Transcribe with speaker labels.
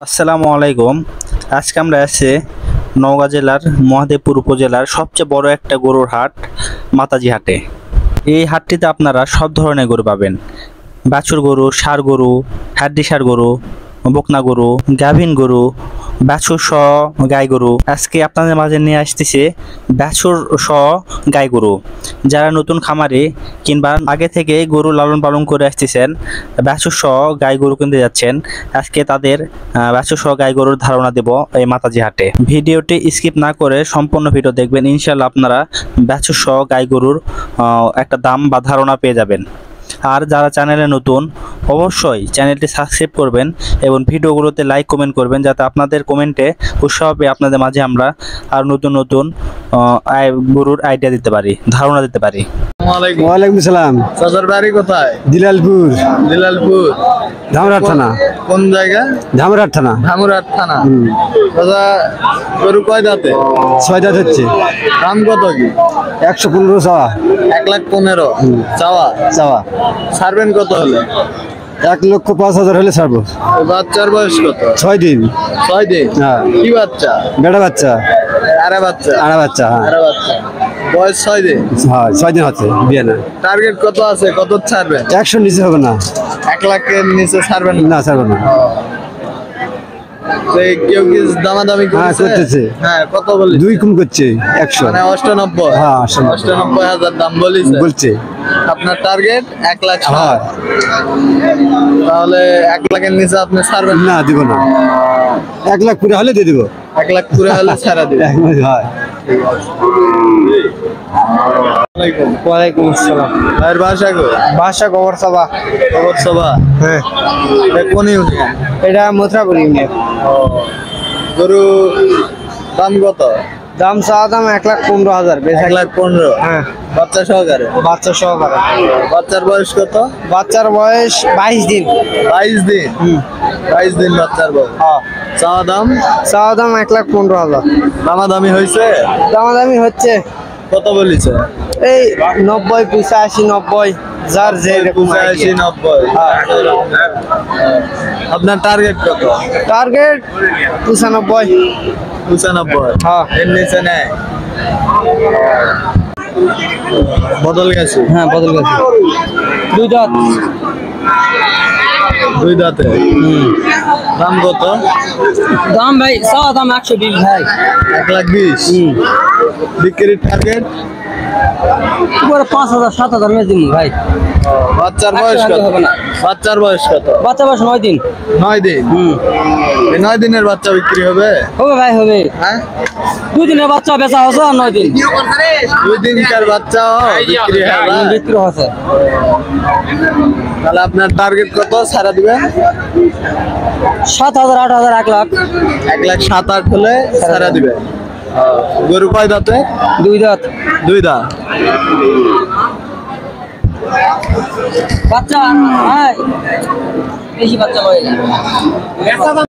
Speaker 1: আসসালামু আলাইকুম। আজকে আমরা আছি নওগাঁ জেলার মহাদেবপুর উপজেলার সবচেয়ে বড় একটা গরুর হাট, মাতাজি হাটে। এই হাটটিতে আপনারা সব ধরনের গরু পাবেন। বাছুর গরু, ষাঁড় গরু, হাড্ডি ষাঁড় গরু, বকনা গরু, গাভীন গরু, বাছুর সহ গাই গরু। আজকে আপনাদের মাঝে নিয়ে আসতেছে বাছুর সহ গাই গরু। যারা নতুন খামারে কিংবা আগে থেকে গরু লালন পালন করে আসতেছেন, বাছুর সহ গাই গরু কিনতে যাচ্ছেন, আজকে তাদের বাছুর সহ গাই গরুর ধারণা দেব এই মাতাজি হাটে। ভিডিওটি স্কিপ না করে সম্পূর্ণ ভিডিও দেখবেন, ইনশাল্লাহ আপনারা বাছুর সহ গাই গরুর একটা দাম বা ধারণা পেয়ে যাবেন। আর যারা চ্যানেলে নতুন, অবশ্যই চ্যানেলটি সাবস্ক্রাইব করবেন এবং ভিডিওগুলোতে লাইক কমেন্ট করবেন, যাতে আপনাদের কমেন্টে উৎসাহ পেয়ে আপনাদের মাঝে আমরা আর নতুন নতুন গরুর আইডিয়া দিতে পারি, ধারণা দিতে পারি।
Speaker 2: ওয়ালাইকুম আসসালাম।
Speaker 3: চাচার বাড়ি কোথায়?
Speaker 2: দিলালপুর।
Speaker 3: দিলালপুর
Speaker 2: ধামরাট থানা।
Speaker 3: কোন জায়গা?
Speaker 2: ধামরাট থানা।
Speaker 3: ধামরাট থানা। চাচা, গরু কয় দাঁতে?
Speaker 2: 6 দাঁত হচ্ছে।
Speaker 3: দাম কত কি?
Speaker 2: 115 চাওয়া।
Speaker 3: 1,15,000 চাওয়া।
Speaker 2: চাওয়া
Speaker 3: ছাড়বেন কত হলে?
Speaker 2: 1,05,000 হলে ছাড়বো।
Speaker 3: এই বাচ্চার বয়স কত?
Speaker 2: 6 দিন।
Speaker 3: 6 দিন।
Speaker 2: হ্যাঁ।
Speaker 3: কি বাচ্চা?
Speaker 2: বেটা বাচ্চা।
Speaker 3: আরে বাচ্চা।
Speaker 2: আড়া বাচ্চা। হ্যাঁ।
Speaker 3: আরে বাচ্চা। বয়স 6 দিন।
Speaker 2: হ্যাঁ, 6 দিন হচ্ছে বিয়ে না।
Speaker 3: টার্গেট কত আছে? কত ছাড়বেন?
Speaker 2: 100 নিচে হবে না।
Speaker 3: 1 লাখের নিচে ছাড়বেন না?
Speaker 2: না, ছাড়বো না।
Speaker 3: তো কেউ কি দামাদামি
Speaker 2: হ্যাঁ,
Speaker 3: করছে?
Speaker 2: করতেছে।
Speaker 3: হ্যাঁ, কত বলি?
Speaker 2: 2 কম করছে 100।
Speaker 3: মানে 98।
Speaker 2: হ্যাঁ,
Speaker 3: 98,000 দাম বলিছে।
Speaker 2: বলছে।
Speaker 3: আপনার টার্গেট 1 লাখ।
Speaker 2: হ্যাঁ।
Speaker 3: তাহলে 1 লাখের নিচে আপনি ছাড়বেন
Speaker 2: না, দিব না। 1 লাখ পুরো হলে দিয়ে দিব।
Speaker 3: 1 লাখ পুরো হলে ছাড়া দিবেন।
Speaker 2: হ্যাঁ।
Speaker 4: ওয়ালাইকুম আসসালাম।
Speaker 3: ভাইয়ের বাসা কো?
Speaker 4: বাসা গোবর সভা।
Speaker 3: খবর সভা।
Speaker 4: হ্যাঁ,
Speaker 3: এটা কোন ইউনিয়ন?
Speaker 4: এটা মথুরাপুর ইউনিয়ন।
Speaker 3: গরু দাম কত?
Speaker 4: দাম চাওয়া দাম 1,15,000।
Speaker 3: 1,15,000।
Speaker 4: হ্যাঁ,
Speaker 3: বাচ্চা সহকারে?
Speaker 4: বাচ্চা সহকারে।
Speaker 3: বাচ্চার বয়স কত?
Speaker 4: বাচ্চার বয়স 22 দিন।
Speaker 3: 22 দিন। 22 দিন বাচ্চার বয়স।
Speaker 4: হ্যাঁ,
Speaker 3: চাওয়া দাম?
Speaker 4: চাওয়া দাম 1,15,000।
Speaker 3: দামাদামি হয়েছে?
Speaker 4: দামাদামি হচ্ছে
Speaker 3: কত বলিছে?
Speaker 4: এই 90, 85, 90, যার যে রকম
Speaker 3: 85, 90। আপনার টার্গেট কত?
Speaker 4: টার্গেট 95।
Speaker 3: 95।
Speaker 4: হ্যাঁ।
Speaker 3: এর নিচে নেয়? বদল গেছে?
Speaker 4: হ্যাঁ, বদল গেছে। 2 দাঁত।
Speaker 3: 2 দাঁতে। দাম কত?
Speaker 4: দাম ভাই চাওয়া দাম 120 ভাই।
Speaker 3: 1,20,000। বিক্রির টার্গেট?
Speaker 4: উপরে 5,000, 7,000 মে দিন ভাই।
Speaker 3: বাচ্চার বয়স কত?
Speaker 4: হবে না।
Speaker 3: বাচ্চার বয়স কত?
Speaker 4: বাচ্চা বয়স 9 দিন।
Speaker 3: 9 দিন। এই 9 দিনের বাচ্চা বিক্রি হবে?
Speaker 4: হবে ভাই, হবে।
Speaker 3: হ্যাঁ,
Speaker 4: 2 দিনের বাচ্চা বেচা হচ্ছে আর 9 দিন
Speaker 3: 2 দিনকার বাচ্চা বিক্রি হবে।
Speaker 4: বিক্রি হচ্ছে।
Speaker 3: তাহলে আপনার টার্গেট কত ছাড়া দিবেন?
Speaker 4: 7,000, 8,000, 1 লাখ।
Speaker 3: 1,07,000 হলে ছাড়া দিবেন। গরু কয় দাঁতে?
Speaker 4: 2 দাঁত।
Speaker 3: 2 দাঁত।
Speaker 4: বাচ্চা ভাই বেশি বাচ্চা হয়।